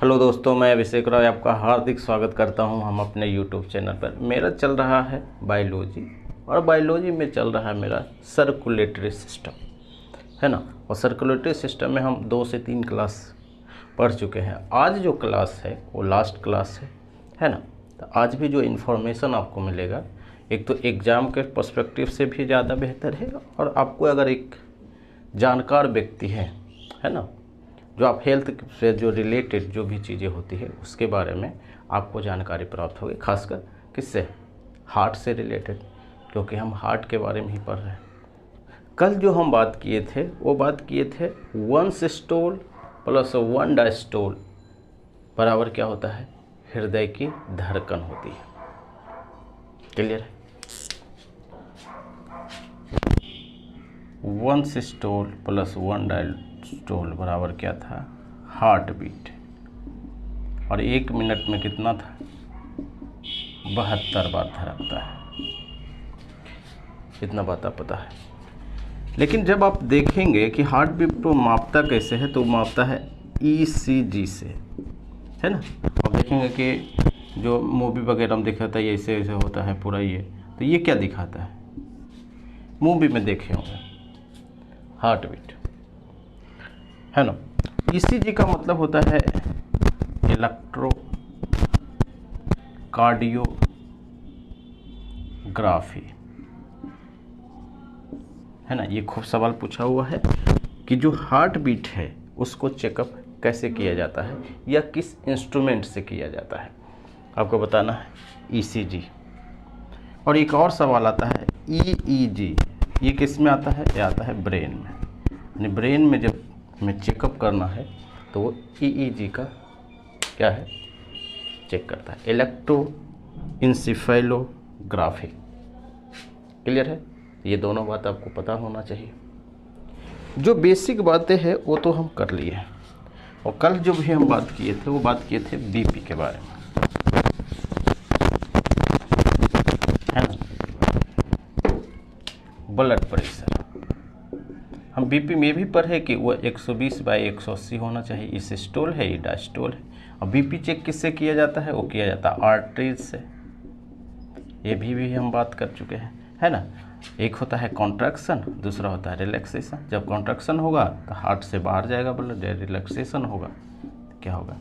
Hello दोस्तों, मैं अभिषेक राय आपका हार्दिक स्वागत करता हूं हम अपने यूट्यूब चैनल पर। मेरा चल रहा है बायोलॉजी, और बायोलॉजी में चल रहा है मेरा सर्कुलेटरी सिस्टम, है ना। और सर्कुलेटरी सिस्टम में हम 2 से 3 क्लास पढ़ चुके हैं। आज जो क्लास है वो लास्ट क्लास है ना। तो आज भी जो इन्फॉर्मेशन आपको मिलेगा, एक तो एग्ज़ाम के पर्सपेक्टिव से भी ज़्यादा बेहतर है, और आपको अगर एक जानकार व्यक्ति है ना, जो आप हेल्थ से जो रिलेटेड जो भी चीज़ें होती है उसके बारे में आपको जानकारी प्राप्त होगी, खासकर किससे, हार्ट से रिलेटेड, क्योंकि हम हार्ट के बारे में ही पढ़ रहे हैं। कल जो हम बात किए थे वो बात किए थे 1 सिस्टोल प्लस 1 डायस्टोल बराबर क्या होता है, हृदय की धड़कन होती है। क्लियर है। 1 सिस्टोल प्लस 1 डायस्टोल बराबर क्या था, हार्ट बीट। और 1 मिनट में कितना था, 72 बार धड़कता है। इतना बात आप पता है। लेकिन जब आप देखेंगे कि हार्ट बीट को मापता कैसे है, तो मापता है ECG से, है ना। आप देखेंगे कि जो मूवी वगैरह में दिखाता है ऐसे ऐसे होता है पूरा ये, तो ये क्या दिखाता है, मूवी में देखे होंगे हार्ट बीट, है ना। ECG का मतलब होता है इलेक्ट्रो कार्डियोग्राफी, है ना। ये खूब सवाल पूछा हुआ है कि जो हार्ट बीट है उसको चेकअप कैसे किया जाता है या किस इंस्ट्रूमेंट से किया जाता है, आपको बताना है ECG। और एक और सवाल आता है EEG। ये किस में आता है, ये आता है ब्रेन में, यानी ब्रेन में जब हमें चेकअप करना है तो वो EEG का क्या है, चेक करता है, इलेक्ट्रोइंसेफेलोग्राफी। क्लियर है। ये दोनों बात आपको पता होना चाहिए। जो बेसिक बातें हैं वो तो हम कर लिए हैं, और कल जो भी हम बात किए थे वो बात किए थे BP के बारे में, है ना, ब्लड प्रेशर। हम BP में भी पढ़े कि वो 120/180 होना चाहिए। ये सिस्टोल है, ये डायस्टोल है। और BP चेक किससे किया जाता है, वो किया जाता है आर्टरीज से। ये भी हम बात कर चुके हैं, है ना। एक होता है कॉन्ट्रैक्शन, दूसरा होता है रिलैक्सेशन। जब कॉन्ट्रैक्शन होगा तो हार्ट से बाहर जाएगा ब्लड, रिलैक्सेशन होगा तो क्या होगा,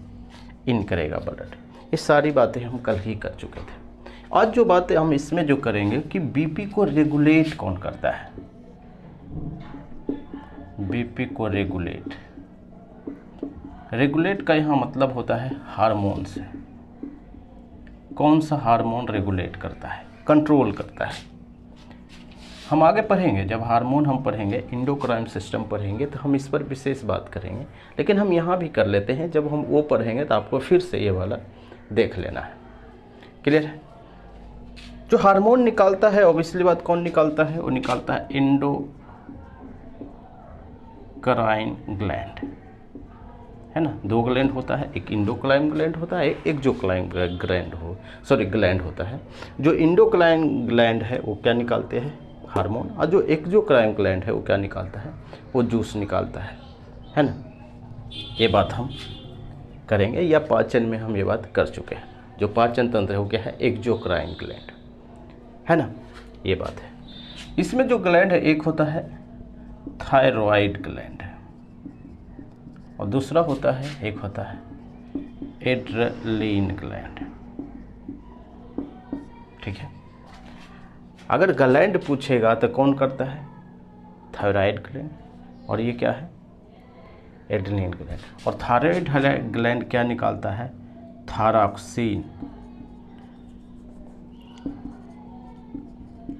इन करेगा ब्लड। ये सारी बातें हम कल ही कर चुके थे। आज जो बातें हम इसमें जो करेंगे कि BP को रेगुलेट कौन करता है। BP को रेगुलेट का यहाँ मतलब होता है हार्मोन से। कौन सा हार्मोन रेगुलेट करता है, कंट्रोल करता है। हम आगे पढ़ेंगे, जब हार्मोन हम पढ़ेंगे, एंडोक्राइन सिस्टम पढ़ेंगे, तो हम इस पर विशेष बात करेंगे। लेकिन हम यहाँ भी कर लेते हैं, जब हम वो पढ़ेंगे तो आपको फिर से ये वाला देख लेना है। क्लियर है। जो हार्मोन निकालता है, ऑब्वियसली बात कौन निकालता है, वो निकालता है एंडोक्राइन ग्लैंड, है ना। 2 ग्लैंड होता है, एक इंडोक्राइन ग्लैंड होता है, एक एक्सोक्राइन ग्लैंड होता है। जो इंडोक्राइन ग्लैंड है वो क्या निकालते हैं, हार्मोन। और जो एक्सोक्राइन ग्लैंड है वो क्या निकालता है, वो जूस निकालता है ना। ये बात हम करेंगे, या पाचन में हम ये बात कर चुके हैं। जो पाचन तंत्र है वो क्या है, एक्सोक्राइन ग्लैंड, है ना। ये बात है। इसमें जो ग्लैंड है, एक होता है थायरॉइड ग्लैंड, और दूसरा होता है, एक होता है एड्रेनलिन ग्लैंड। ठीक है। अगर ग्लैंड पूछेगा तो कौन करता है, थायराइड ग्लैंड, और ये क्या है, एड्रेनलिन ग्लैंड। और थायराइड ग्लैंड क्या निकालता है,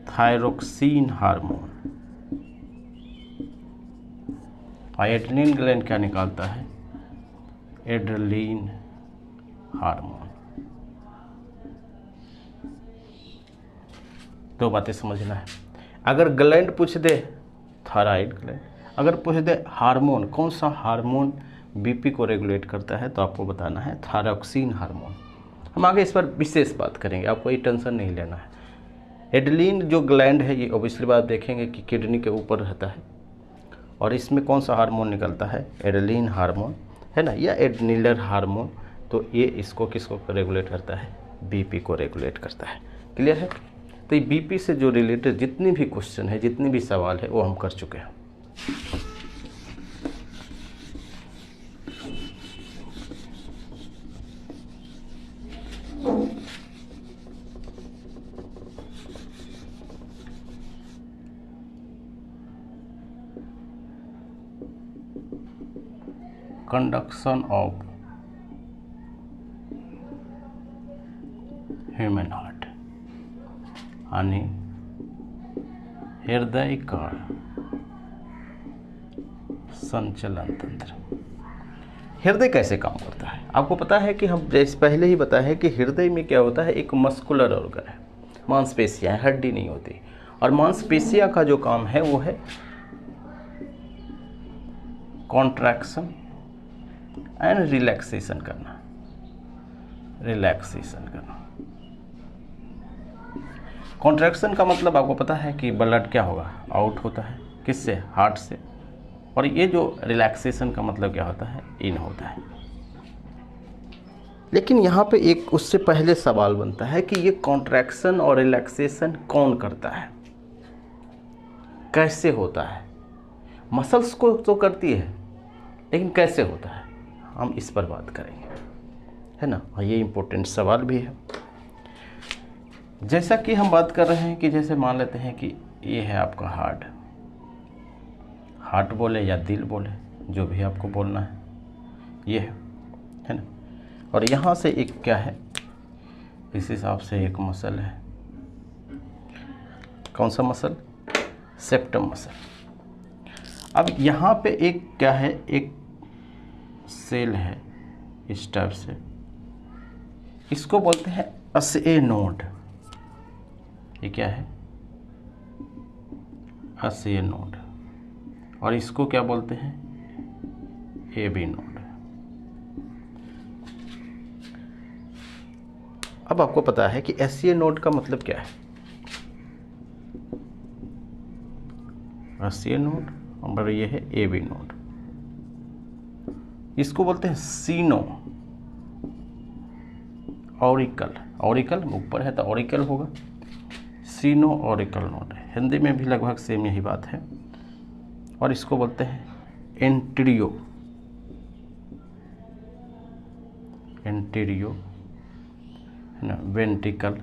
थायरोक्सिन हार्मोन। और एड्रेनलिन ग्लैंड क्या निकालता है, एड्रेनलिन हार्मोन। 2 बातें समझना है। अगर ग्लैंड पूछ दे, थायराइड ग्लैंड। अगर पूछ दे हार्मोन, कौन सा हार्मोन BP को रेगुलेट करता है, तो आपको बताना है थायरोक्सिन हार्मोन। हम आगे इस पर विशेष बात करेंगे, आपको ये टेंशन नहीं लेना है। एड्रेनलिन जो ग्लैंड है, ये ऑब्वियसली बात देखेंगे कि किडनी के ऊपर रहता है, और इसमें कौन सा हार्मोन निकलता है, एड्रेनलिन हार्मोन, है ना, या एड्रेनल हार्मोन तो ये इसको किसको रेगुलेट करता है, बीपी को रेगुलेट करता है। क्लियर है। तो ये बीपी से जो रिलेटेड जितनी भी क्वेश्चन है, जितनी भी सवाल है, वो हम कर चुके हैं। कंडक्शन ऑफ ह्यूमन हार्ट यानी हृदय का संचलन तंत्र। हृदय कैसे काम करता है आपको पता है कि हम जैसे पहले ही बताया है कि हृदय में क्या होता है, एक मस्कुलर ऑर्गन है, मांसपेशियाँ, हड्डी नहीं होती। और मांसपेशियाँ का जो काम है वो है कॉन्ट्रैक्शन एंड रिलैक्सेशन करना, रिलैक्सेशन करना। कॉन्ट्रैक्शन का मतलब आपको पता है कि ब्लड क्या होगा, आउट होता है, किससे, हार्ट से। और ये जो रिलैक्सेशन का मतलब क्या होता है, इन होता है। लेकिन यहाँ पे एक उससे पहले सवाल बनता है कि ये कॉन्ट्रैक्शन और रिलैक्सेशन कौन करता है, कैसे होता है। मसल्स को तो करती है, लेकिन कैसे होता है, हम इस पर बात करेंगे, है ना। और ये इम्पोर्टेंट सवाल भी है। जैसा कि हम बात कर रहे हैं कि जैसे मान लेते हैं कि ये है आपका हार्ट, हार्ट बोले या दिल बोले, जो भी आपको बोलना है, ये है ना। और यहाँ से एक क्या है, इस हिसाब से एक मसल है, कौन सा मसल, सेप्टम मसल। अब यहाँ पे एक क्या है, एक सेल है इस टाइप से, इसको बोलते हैं एसए नोड। ये क्या है, एसए नोड। और इसको क्या बोलते हैं, एबी नोड। अब आपको पता है कि एसए नोड का मतलब क्या है, एसए नोड, और ये है एबी नोड। इसको बोलते हैं सीनो ऑरिकल। ऑरिकल ऊपर है तो ऑरिकल होगा, सीनो ऑरिकल नोड है। हिंदी में भी लगभग सेम यही बात है। और इसको बोलते हैं एंटीरियो, एंटीरियो है ना, वेंट्रिकल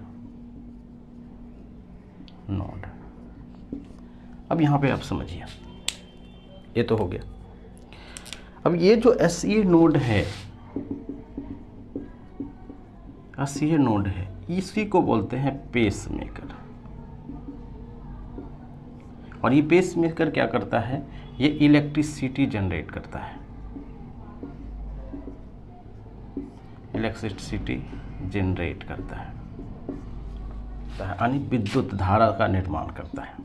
नोड। अब यहाँ पे आप समझिए, ये तो हो गया। अब ये जो एसए नोड है, एसए नोड है, इसी को बोलते हैं पेस मेकर। और ये पेस मेकर क्या करता है, ये इलेक्ट्रिसिटी जनरेट करता है, इलेक्ट्रिसिटी जनरेट करता है, यानी विद्युत धारा का निर्माण करता है।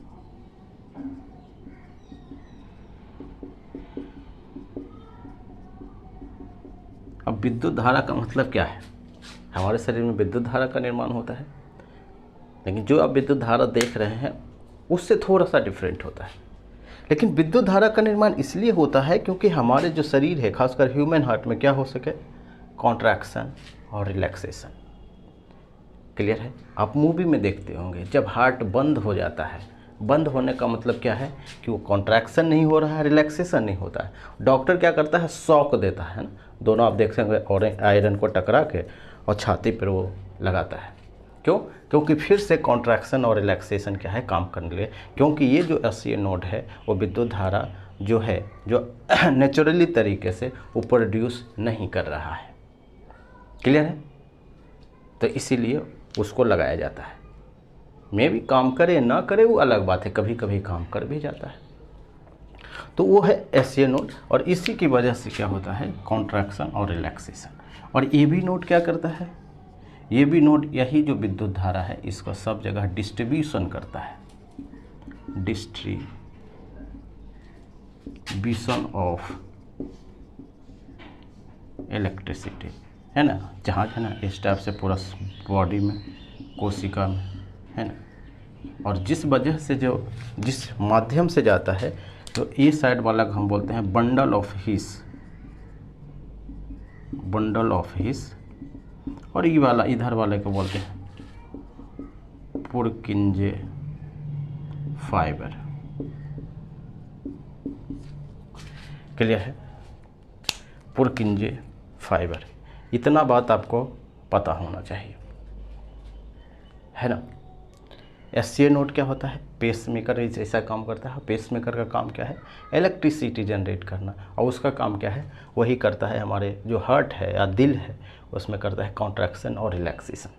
अब विद्युत धारा का मतलब क्या है, हमारे शरीर में विद्युत धारा का निर्माण होता है, लेकिन जो आप विद्युत धारा देख रहे हैं उससे थोड़ा सा डिफरेंट होता है। लेकिन विद्युत धारा का निर्माण इसलिए होता है क्योंकि हमारे जो शरीर है, खासकर ह्यूमन हार्ट में क्या हो सके, कॉन्ट्रैक्शन और रिलैक्सेशन। क्लियर है। आप मूवी में देखते होंगे जब हार्ट बंद हो जाता है, बंद होने का मतलब क्या है कि वो कॉन्ट्रैक्शन नहीं हो रहा है, रिलैक्सेशन नहीं होता है। डॉक्टर क्या करता है, शॉक देता है ना, दोनों आप देख सकते और आयरन को टकरा के और छाती पर वो लगाता है। क्यों, क्योंकि फिर से कॉन्ट्रैक्शन और रिलैक्सेशन क्या है, काम करने लगे। क्योंकि ये जो एसए नोड है वो विद्युत धारा जो है, जो नेचुरली तरीके से वो प्रोड्यूस नहीं कर रहा है। क्लियर है। तो इसीलिए उसको लगाया जाता है। मे भी काम करे ना करे वो अलग बात है, कभी कभी काम कर भी जाता है। तो वो है एसए नोड। और इसी की वजह से क्या होता है, कॉन्ट्रैक्शन और रिलैक्सेशन। और एबी नोड क्या करता है, ये भी नोड यही जो विद्युत धारा है इसको सब जगह डिस्ट्रीब्यूशन करता है, डिस्ट्रीब्यूशन ऑफ इलेक्ट्रिसिटी, है ना। जहाँ है ना, इस टाइप से पूरा बॉडी में, कोशिका में, है ना। और जिस वजह से जो जिस माध्यम से जाता है, तो ये साइड वाला हम बोलते हैं bundle of his, bundle of his, और ये वाला इधर वाले को बोलते हैं पुरकिंजे फाइबर। क्लियर है? पुरकिंजे फाइबर, इतना बात आपको पता होना चाहिए, है ना। एससीए नोड क्या होता है? पेसमेकर जैसा काम करता है। पेसमेकर का काम क्या है? इलेक्ट्रिसिटी जनरेट करना, और उसका काम क्या है? वही करता है हमारे जो हार्ट है या दिल है, उसमें करता है कॉन्ट्रैक्शन और रिलैक्सेशन,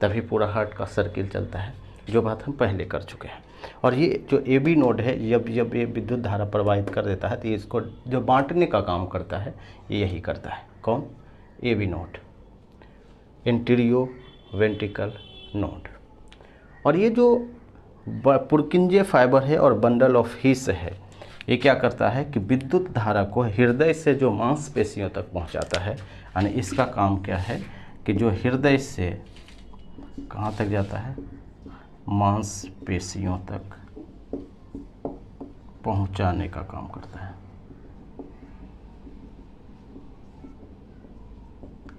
तभी पूरा हार्ट का सर्किल चलता है, जो बात हम पहले कर चुके हैं। और ये जो ए बी नोड है, जब जब ये विद्युत धारा प्रवाहित कर देता है तो ये इसको जो बांटने का काम करता है, ये यही करता है। कौन? A V node, atrioventricular node. और ये जो पुरकिंजे फाइबर है और बंडल ऑफ हिस है, ये क्या करता है कि विद्युत धारा को हृदय से जो मांसपेशियों तक पहुंचाता है। यानी इसका काम क्या है कि जो हृदय से कहाँ तक जाता है? मांसपेशियों तक पहुंचाने का काम करता है।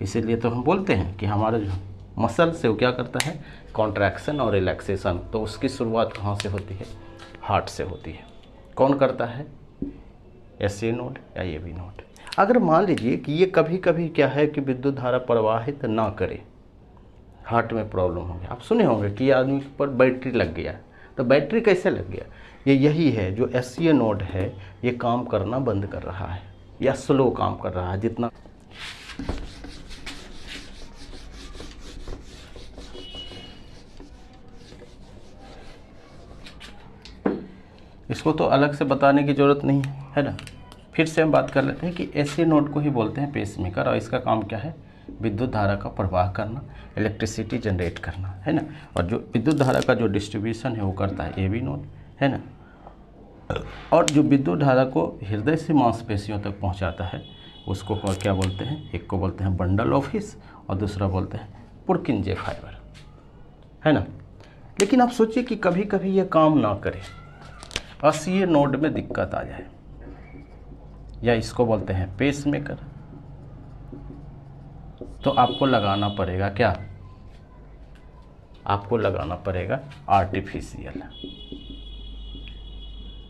इसीलिए तो हम बोलते हैं कि हमारा जो मसल से वो क्या करता है? कॉन्ट्रैक्शन और रिलैक्सेशन। तो उसकी शुरुआत कहाँ से होती है? हार्ट से होती है। कौन करता है? एसए नोड या ए बी नोड। अगर मान लीजिए कि ये कभी कभी क्या है कि विद्युत धारा प्रवाहित ना करे, हार्ट में प्रॉब्लम हो गया। आप सुने होंगे कि आदमी पर बैटरी लग गया, तो बैटरी कैसे लग गया? ये यही है, जो एसए नोड है ये काम करना बंद कर रहा है या स्लो काम कर रहा है। जितना इसको तो अलग से बताने की ज़रूरत नहीं है ना। फिर से हम बात कर लेते हैं कि एसए नोड को ही बोलते हैं पेसमेकर, और इसका काम क्या है? विद्युत धारा का प्रवाह करना, इलेक्ट्रिसिटी जनरेट करना, है ना। और जो विद्युत धारा का जो डिस्ट्रीब्यूशन है वो करता है ए बी नोड, है ना। और जो विद्युत धारा को हृदय से मांसपेशियों तक पहुंचाता है उसको क्या बोलते हैं? एक को बोलते हैं बंडल ऑफ हिस और दूसरा बोलते हैं पुरकिंजे फाइबर, है ना। लेकिन आप सोचिए कि कभी कभी ये काम ना करे, एसए नोड में दिक्कत आ जाए, या इसको बोलते हैं पेसमेकर, तो आपको लगाना पड़ेगा क्या? आपको लगाना पड़ेगा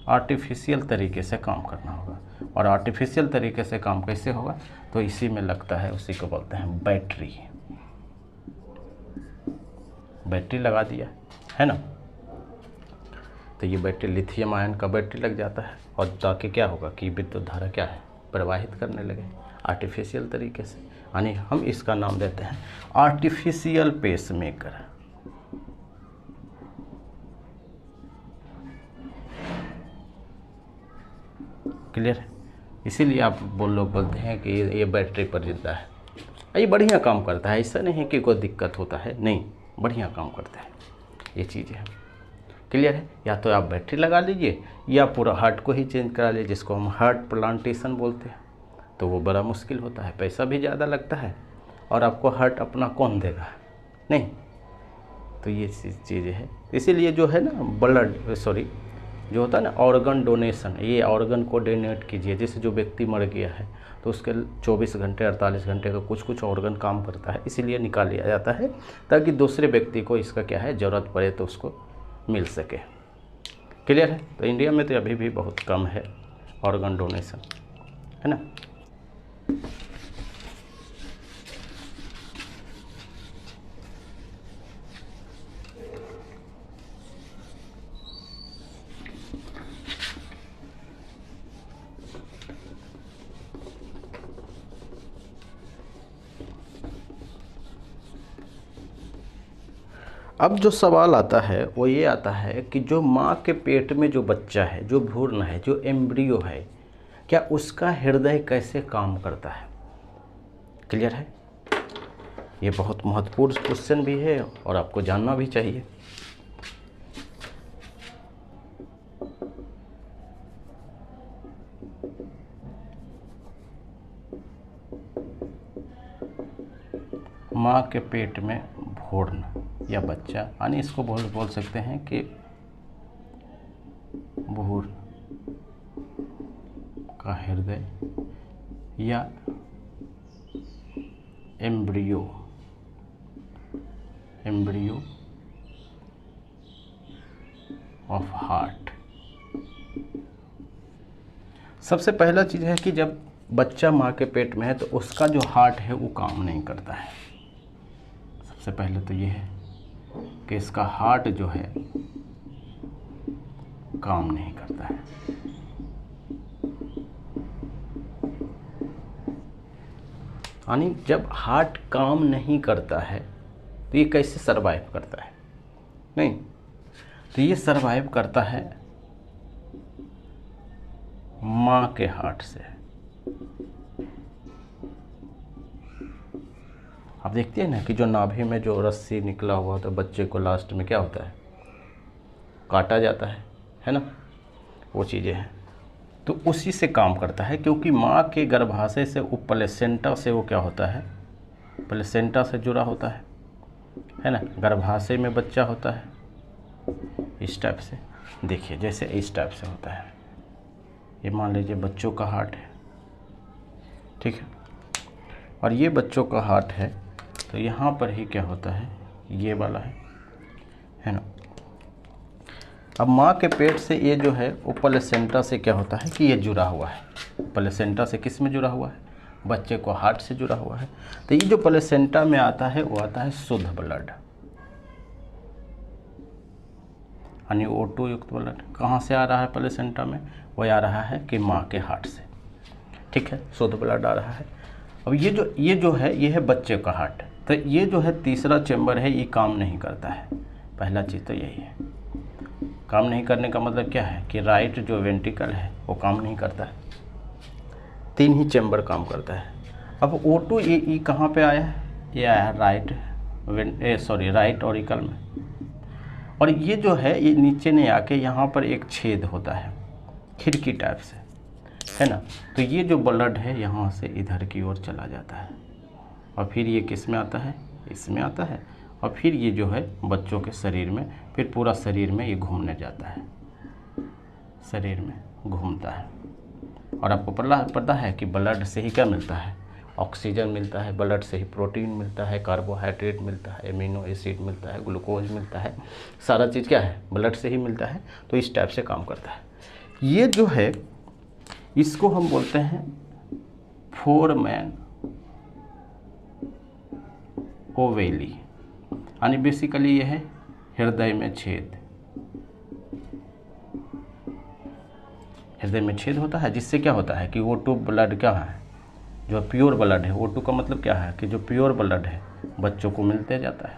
आर्टिफिशियल तरीके से काम करना होगा। और आर्टिफिशियल तरीके से काम कैसे होगा? तो इसी में लगता है, उसी को बोलते हैं बैटरी। बैटरी लगा दिया, है ना। तो ये बैटरी लिथियम आयन का बैटरी लग जाता है, और ताकि क्या होगा कि विद्युत धारा क्या है? प्रवाहित करने लगे आर्टिफिशियल तरीके से। यानी हम इसका नाम देते हैं आर्टिफिशियल पेसमेकर। क्लियर है? इसीलिए आप लोग बोलते हैं कि ये बैटरी पर जिंदा है। ये बढ़िया काम करता है, ऐसा नहीं है कि कोई दिक्कत होता है, नहीं, बढ़िया काम करता है। ये चीज़ है। क्लियर है? या तो आप बैटरी लगा लीजिए या पूरा हार्ट को ही चेंज करा लीजिए, जिसको हम हार्ट प्लांटेशन बोलते हैं। तो वो बड़ा मुश्किल होता है, पैसा भी ज़्यादा लगता है, और आपको हार्ट अपना कौन देगा? नहीं। तो ये चीज़ें है। इसीलिए जो है ना ब्लड जो होता है ना ऑर्गन डोनेशन, ये ऑर्गन को डोनेट कीजिए। जैसे जो व्यक्ति मर गया है तो उसके 24 घंटे 48 घंटे का कुछ ऑर्गन काम करता है, इसीलिए निकाल लिया जाता है ताकि दूसरे व्यक्ति को इसका क्या है ज़रूरत पड़े तो उसको मिल सके। क्लियर है? तो इंडिया में तो अभी भी बहुत कम है ऑर्गन डोनेशन, है ना। अब जो सवाल आता है वो ये आता है कि जो माँ के पेट में जो बच्चा है, जो भ्रूण है, जो एम्ब्रियो है, क्या उसका हृदय कैसे काम करता है? क्लियर है? ये बहुत महत्वपूर्ण क्वेश्चन भी है और आपको जानना भी चाहिए। माँ के पेट में भ्रूण या बच्चा, यानी इसको बोल सकते हैं कि भ्रूण का हृदय या एम्ब्रियो ऑफ हार्ट। सबसे पहला चीज़ है कि जब बच्चा माँ के पेट में है तो उसका जो हार्ट है वो काम नहीं करता है। सबसे पहले तो ये है कि इसका हार्ट जो है काम नहीं करता है। यानी जब हार्ट काम नहीं करता है तो ये कैसे सरवाइव करता है? नहीं, तो ये सरवाइव करता है माँ के हार्ट से। आप देखते हैं ना कि जो नाभि में जो रस्सी निकला हुआ तो बच्चे को लास्ट में क्या होता है, काटा जाता है ना, वो चीज़ें हैं। तो उसी से काम करता है, क्योंकि माँ के गर्भाशय से वो प्लेसेंटा से वो क्या होता है, प्लेसेंटा से जुड़ा होता है ना। गर्भाशय में बच्चा होता है इस टाइप से, देखिए जैसे इस टाइप से होता है। ये मान लीजिए बच्चों का हार्ट है, ठीक है, और ये बच्चों का हार्ट है। तो यहाँ पर ही क्या होता है, ये वाला है ना। अब माँ के पेट से ये जो है वो प्लेसेंटा से क्या होता है कि ये जुड़ा हुआ है। प्लेसेंटा से किस में जुड़ा हुआ है, बच्चे को हार्ट से जुड़ा हुआ है। तो ये जो प्लेसेंटा में आता है वो आता है शुद्ध ब्लड, यानी O2 युक्त ब्लड। कहाँ से आ रहा है प्लेसेंटा में, वो आ रहा है कि माँ के हार्ट से, ठीक है, शुद्ध ब्लड आ रहा है। अब ये जो है ये है बच्चे का हार्ट। तो ये जो है तीसरा चैम्बर है, ये काम नहीं करता है। पहला चीज़ तो यही है, काम नहीं करने का मतलब क्या है कि राइट जो वेंट्रिकल है वो काम नहीं करता है, 3 ही चैम्बर काम करता है। अब O2 ये कहाँ पे आया है, ये आया है राइट ऑरिकल में। और ये जो है ये नीचे नहीं आके यहाँ पर एक छेद होता है खिड़की टाइप से, है ना। तो ये जो ब्लड है यहाँ से इधर की ओर चला जाता है और फिर ये किस में आता है, इसमें आता है। और फिर ये जो है बच्चों के शरीर में, फिर पूरा शरीर में ये घूमने जाता है, शरीर में घूमता है। और आपको पता है कि ब्लड से ही क्या मिलता है, ऑक्सीजन मिलता है, ब्लड से ही प्रोटीन मिलता है, कार्बोहाइड्रेट मिलता है, एमिनो एसिड मिलता है, ग्लूकोज मिलता है, सारा चीज़ क्या है ब्लड से ही मिलता है। तो इस टाइप से काम करता है। ये जो है इसको हम बोलते हैं फोरमैन ओवेली, यानी बेसिकली ये है हृदय में छेद। हृदय में छेद होता है जिससे क्या होता है कि O2 ब्लड क्या है, जो प्योर ब्लड है। O2 का मतलब क्या है कि जो प्योर ब्लड है बच्चों को मिलते जाता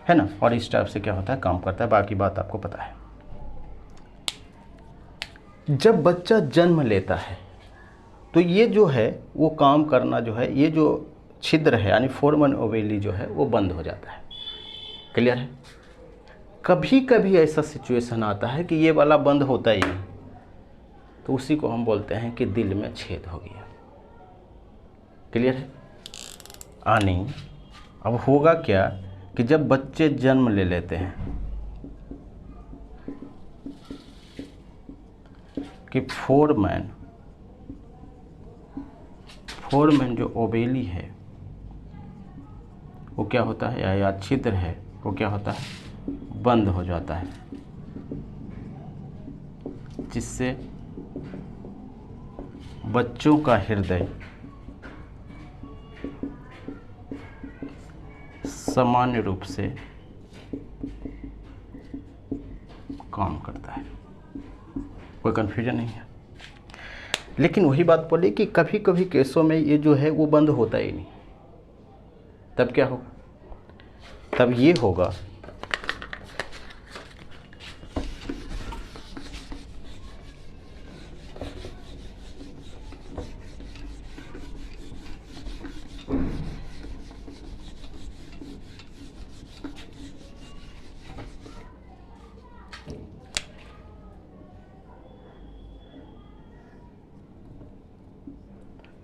है ना। और इस टाइप से क्या होता है, काम करता है। बाकी बात आपको पता है। जब बच्चा जन्म लेता है तो ये जो है वो काम करना जो है, ये जो छिद्र है यानी फोरमन ओवेली जो है वो बंद हो जाता है। क्लियर है। कभी कभी ऐसा सिचुएशन आता है कि ये वाला बंद होता ही नहीं, तो उसी को हम बोलते हैं कि दिल में छेद हो गया। क्लियर है। यानी अब होगा क्या कि जब बच्चे जन्म ले लेते हैं कि फोरमैन जो ओवेली है वो क्या होता है, या छिद्र है वो क्या होता है, बंद हो जाता है, जिससे बच्चों का हृदय सामान्य रूप से काम करता है। कोई कन्फ्यूजन नहीं है। लेकिन वही बात बोली कि कभी कभी केसों में ये जो है वो बंद होता ही नहीं। तब क्या होगा, तब ये होगा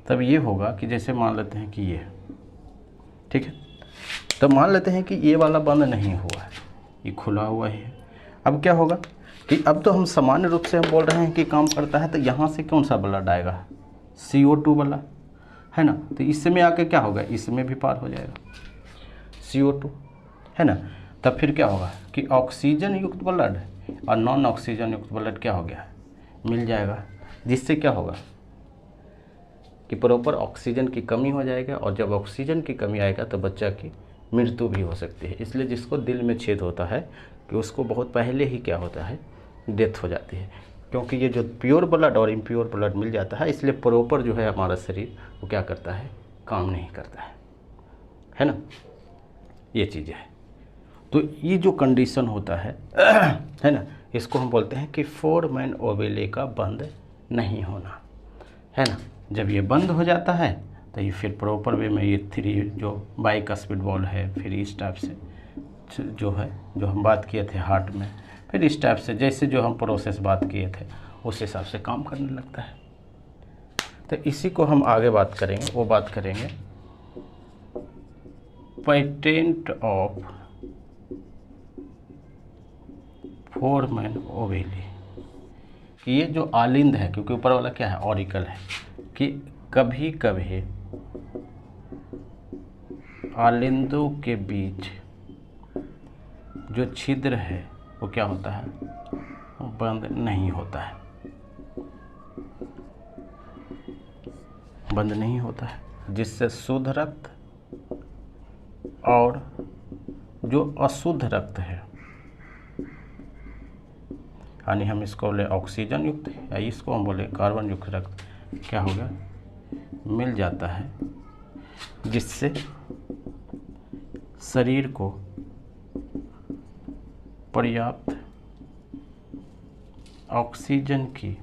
तब ये होगा कि जैसे मान लेते हैं कि ये है, ठीक है, तो मान लेते हैं कि ये वाला बंद नहीं हुआ है, ये खुला हुआ ही है। अब क्या होगा कि अब तो हम सामान्य रूप से हम बोल रहे हैं कि काम करता है, तो यहाँ से कौन सा ब्लड आएगा, CO2 वाला। है ना। तो इसमें आके क्या होगा, इसमें भी पार हो जाएगा CO2, है ना। तब फिर क्या होगा कि ऑक्सीजन युक्त ब्लड और नॉन ऑक्सीजन युक्त ब्लड क्या हो गया, मिल जाएगा, जिससे क्या होगा कि प्रॉपर ऑक्सीजन की कमी हो जाएगा, और जब ऑक्सीजन की कमी आएगा तो बच्चा की मृत्यु भी हो सकती है। इसलिए जिसको दिल में छेद होता है कि उसको बहुत पहले ही क्या होता है, डेथ हो जाती है, क्योंकि ये जो प्योर ब्लड और इम्प्योर ब्लड मिल जाता है, इसलिए प्रॉपर जो है हमारा शरीर वो क्या करता है, काम नहीं करता है ना। ये चीज़ें है। तो ये जो कंडीशन होता है ना, इसको हम बोलते हैं कि फोरमैन ओवेले का बंद नहीं होना, है ना। जब ये बंद हो जाता है तो ये फिर प्रॉपर वे में ये 3 जो बाइकस्पिड वॉल्व है, फिर इस टाइप से जो है, जो हम बात किए थे हार्ट में, फिर इस टाइप से जैसे जो हम प्रोसेस बात किए थे उस हिसाब से काम करने लगता है। तो इसी को हम आगे बात करेंगे, वो बात करेंगे पेटेंट ऑफ फोरमैन ओवेले, कि ये जो आलिंद है, क्योंकि ऊपर वाला क्या है, ऑरिकल है, कि कभी कभी आलिंदों के बीच जो छिद्र है वो क्या होता है, बंद नहीं होता है, बंद नहीं होता है, जिससे शुद्ध रक्त और जो अशुद्ध रक्त है, यानी हम इसको बोले ऑक्सीजन युक्त या इसको हम बोले कार्बन युक्त रक्त, क्या होगा, मिल जाता है, जिससे शरीर को पर्याप्त ऑक्सीजन की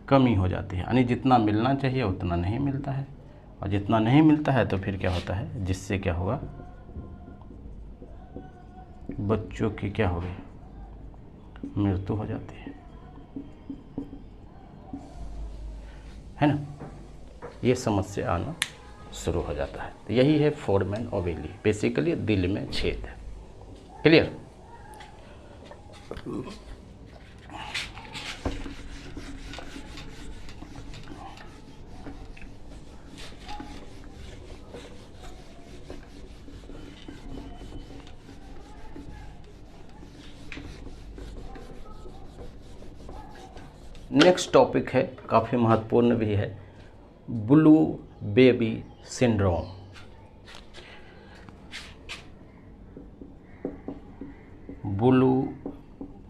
कमी हो जाती है, यानी जितना मिलना चाहिए उतना नहीं मिलता है, और जितना नहीं मिलता है तो फिर क्या होता है, जिससे क्या होगा, बच्चों की क्या होगी, मृत्यु हो जाती है ना। ये समस्या आना शुरू हो जाता है। तो यही है फोरमैन ओवेले, बेसिकली दिल में छेद है। क्लियर। नेक्स्ट टॉपिक है, काफ़ी महत्वपूर्ण भी है, blue baby syndrome. Blue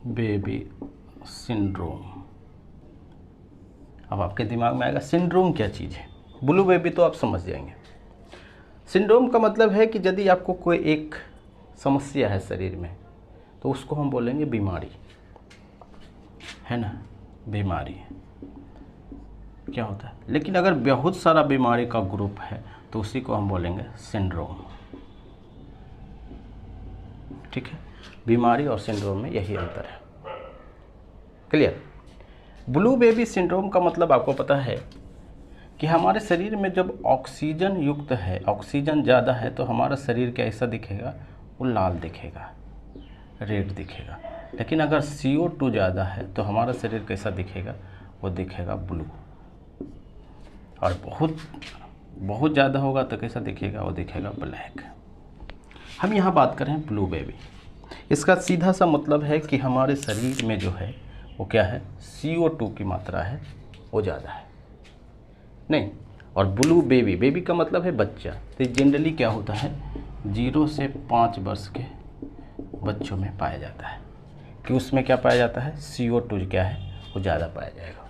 baby syndrome. अब आपके दिमाग में आएगा सिंड्रोम क्या चीज़ है, ब्लू बेबी तो आप समझ जाएंगे। सिंड्रोम का मतलब है कि यदि आपको कोई एक समस्या है शरीर में तो उसको हम बोलेंगे बीमारी, है ना, बीमारी क्या होता है। लेकिन अगर बहुत सारा बीमारी का ग्रुप है तो उसी को हम बोलेंगे सिंड्रोम। ठीक है, बीमारी और सिंड्रोम में यही अंतर है। क्लियर। ब्लू बेबी सिंड्रोम का मतलब आपको पता है कि हमारे शरीर में जब ऑक्सीजन युक्त है, ऑक्सीजन ज़्यादा है, तो हमारा शरीर कैसा दिखेगा, वो लाल दिखेगा, रेड दिखेगा। लेकिन अगर CO2 ज़्यादा है तो हमारा शरीर कैसा दिखेगा, वो दिखेगा ब्लू। और बहुत ज़्यादा होगा तो कैसा दिखेगा, वो दिखेगा ब्लैक। हम यहाँ बात करें ब्लू बेबी, इसका सीधा सा मतलब है कि हमारे शरीर में जो है वो क्या है, CO2 की मात्रा है वो ज़्यादा है नहीं। और ब्लू बेबी, बेबी का मतलब है बच्चा, तो जनरली क्या होता है 0 से 5 वर्ष के बच्चों में पाया जाता है कि उसमें क्या पाया जाता है, CO2 क्या है, वो ज़्यादा पाया जाएगा,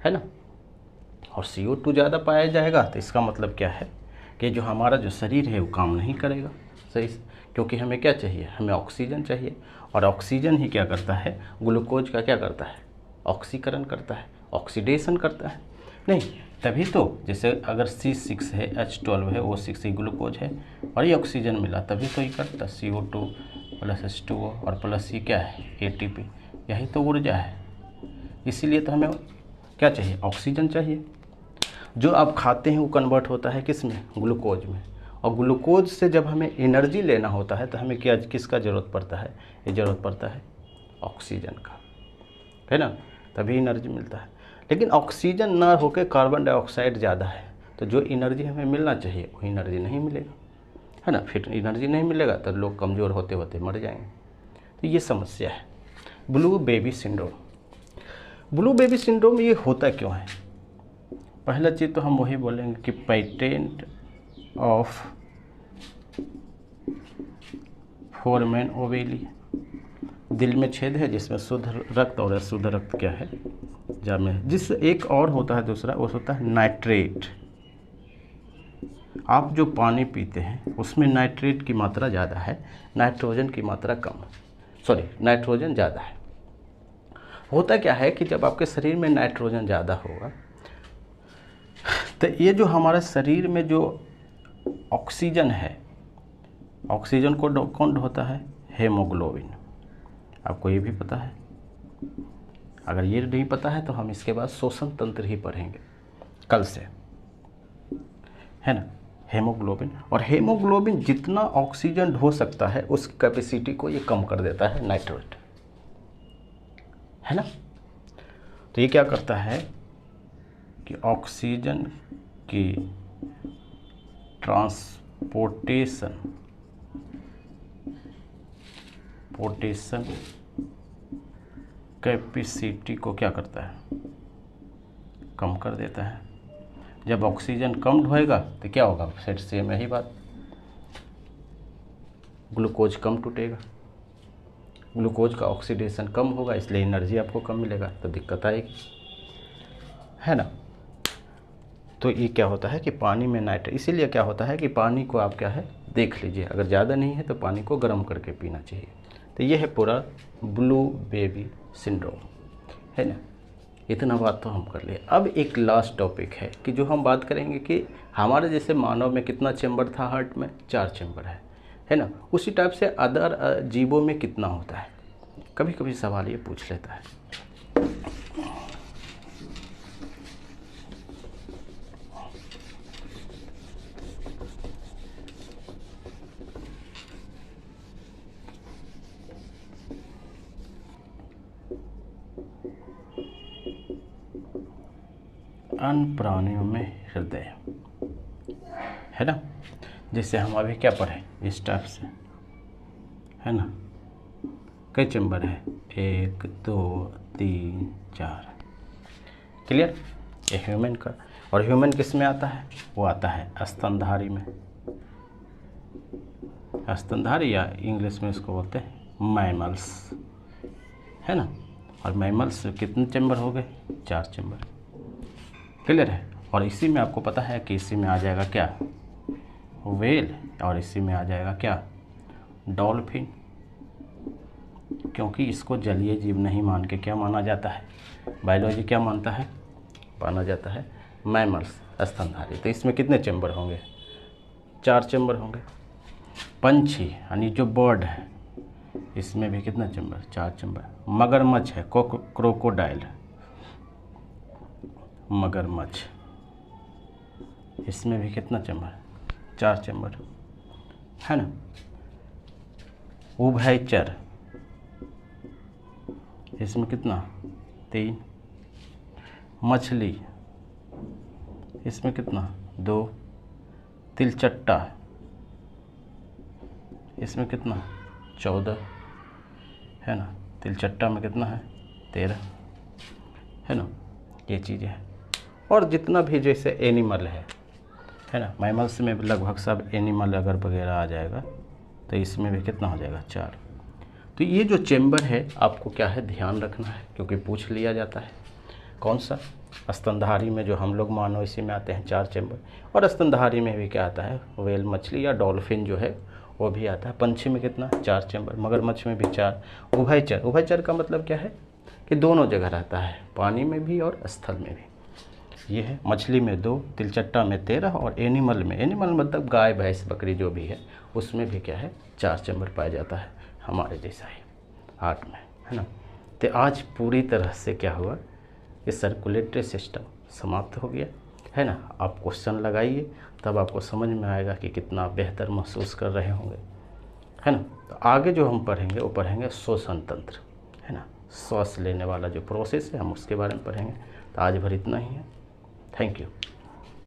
है ना। और CO2 ज़्यादा पाया जाएगा तो इसका मतलब क्या है कि जो हमारा जो शरीर है वो काम नहीं करेगा सही से, क्योंकि हमें क्या चाहिए, हमें ऑक्सीजन चाहिए। और ऑक्सीजन ही क्या करता है, ग्लूकोज का क्या करता है, ऑक्सीकरण करता है, ऑक्सीडेशन करता है नहीं। तभी तो जैसे अगर C6 है, H12 है, O6 ही ग्लूकोज है और ये ऑक्सीजन मिला, तभी तो ये करता CO2 प्लस H2O और प्लस ये क्या है ATP, यही तो ऊर्जा है। इसीलिए तो हमें क्या चाहिए, ऑक्सीजन चाहिए। जो आप खाते हैं वो कन्वर्ट होता है किस में, ग्लूकोज में। और ग्लूकोज से जब हमें एनर्जी लेना होता है तो हमें क्या, किसका ज़रूरत पड़ता है, ये ज़रूरत पड़ता है ऑक्सीजन का, है ना, तभी एनर्जी मिलता है। लेकिन ऑक्सीजन ना होकर कार्बन डाइऑक्साइड ज़्यादा है, तो जो एनर्जी हमें मिलना चाहिए वो एनर्जी नहीं मिलेगा, है ना। फिर एनर्जी नहीं मिलेगा तो लोग कमज़ोर होते होते मर जाएंगे। तो ये समस्या है blue baby syndrome. Blue baby syndrome ये होता क्यों है? पहला चीज़ तो हम वही बोलेंगे कि पेटेंट ऑफ फोरमेन ओवेली, दिल में छेद है जिसमें शुद्ध रक्त और अशुद्ध रक्त क्या है जामे, जिस एक और होता है दूसरा, वो होता है नाइट्रेट। आप जो पानी पीते हैं उसमें नाइट्रेट की मात्रा ज़्यादा है, नाइट्रोजन की मात्रा कम, नाइट्रोजन ज़्यादा है। होता क्या है कि जब आपके शरीर में नाइट्रोजन ज़्यादा होगा तो ये जो हमारे शरीर में जो ऑक्सीजन है, ऑक्सीजन को कौन ढोता है? हेमोग्लोबिन। आपको ये भी पता है? अगर ये नहीं पता है तो हम इसके बाद श्वसन तंत्र ही पढ़ेंगे कल से, है ना। हेमोग्लोबिन, और हेमोग्लोबिन जितना ऑक्सीजन ढो सकता है उस कैपेसिटी को ये कम कर देता है नाइट्रेट, है ना। तो ये क्या करता है कि ऑक्सीजन की ट्रांसपोर्टेशन कैपेसिटी को क्या करता है? कम कर देता है। जब ऑक्सीजन कम ढोएगा तो क्या होगा? फिर सेम यही बात, ग्लूकोज कम टूटेगा, ग्लूकोज का ऑक्सीडेशन कम होगा, इसलिए एनर्जी आपको कम मिलेगा, तो दिक्कत आएगी, है ना। तो ये क्या होता है कि पानी में नाइट्रेट, इसीलिए क्या होता है कि पानी को आप क्या है देख लीजिए, अगर ज़्यादा नहीं है तो पानी को गर्म करके पीना चाहिए। तो ये है पूरा ब्लू बेबी सिंड्रोम, है ना। इतना बात तो हम कर लिए। अब एक लास्ट टॉपिक है कि जो हम बात करेंगे कि हमारे जैसे मानव में कितना चैम्बर था हार्ट में? 4 चैम्बर है ना। उसी टाइप से अदर जीवों में कितना होता है? कभी कभी सवाल ये पूछ लेता है। अन्य प्राणियों में हृदय, है ना। जैसे हम अभी क्या पढ़े इस टाइप से, है ना। कई चैम्बर है? 1 2 3 4, क्लियर। ये ह्यूमन का, और ह्यूमन किस में आता है? वो आता है स्तनधारी में, स्तनधारी, या इंग्लिश में इसको बोलते हैं मैमल्स, है ना। और मैमल्स कितने चैम्बर हो गए? 4 चैम्बर, क्लियर है। और इसी में आपको पता है कि इसी में आ जाएगा क्या? व्हेल, और इसी में आ जाएगा क्या? डॉल्फिन, क्योंकि इसको जलीय जीव नहीं मान के क्या माना जाता है? बायोलॉजी क्या मानता है? माना जाता है मैमल्स, स्तनधारी। तो इसमें कितने चैम्बर होंगे? 4 चैम्बर होंगे। पंछी यानी जो बर्ड है, इसमें भी कितना चैम्बर? 4 चैम्बर। मगरमच्छ है, क्रोकोडाइल, मगरमच्छ, इसमें भी कितना चैम्बर? 4 चैम्बर, है ना। उभयचर, इसमें कितना? 3। मछली, इसमें कितना? 2। तिलचट्टा, इसमें कितना? 14, है ना। तिलचट्टा में कितना है? 13, है ना। ये चीज़ें हैं। और जितना भी जैसे एनिमल है ना, मैमल्स में भी लगभग सब एनिमल अगर वगैरह आ जाएगा तो इसमें भी कितना हो जाएगा? 4। तो ये जो चैम्बर है आपको क्या है ध्यान रखना है, क्योंकि पूछ लिया जाता है। कौन सा? स्तनधारी में जो हम लोग मानो इसी में आते हैं 4 चैम्बर, और स्तनधारी में भी क्या आता है? व्हेल मछली या डॉल्फिन जो है वो भी आता है। पंछी में कितना? 4 चैम्बर। मगरमच्छ में भी 4। उभयचर, उभयचर का मतलब क्या है कि दोनों जगह रहता है, पानी में भी और स्थल में भी। ये है। मछली में 2, तिलचट्टा में 13, और एनिमल में, एनिमल मतलब गाय भैंस बकरी जो भी है, उसमें भी क्या है? 4 चैम्बर पाया जाता है, हमारे जैसा ही हार्ट में, है ना। तो आज पूरी तरह से क्या हुआ कि सर्कुलेटरी सिस्टम समाप्त हो गया, है ना। आप क्वेश्चन लगाइए तब आपको समझ में आएगा कि कितना बेहतर महसूस कर रहे होंगे, है ना। तो आगे जो हम पढ़ेंगे वो पढ़ेंगे श्वसन तंत्र, है ना। श्वास लेने वाला जो प्रोसेस है हम उसके बारे में पढ़ेंगे। तो आज भर इतना ही है। Thank you.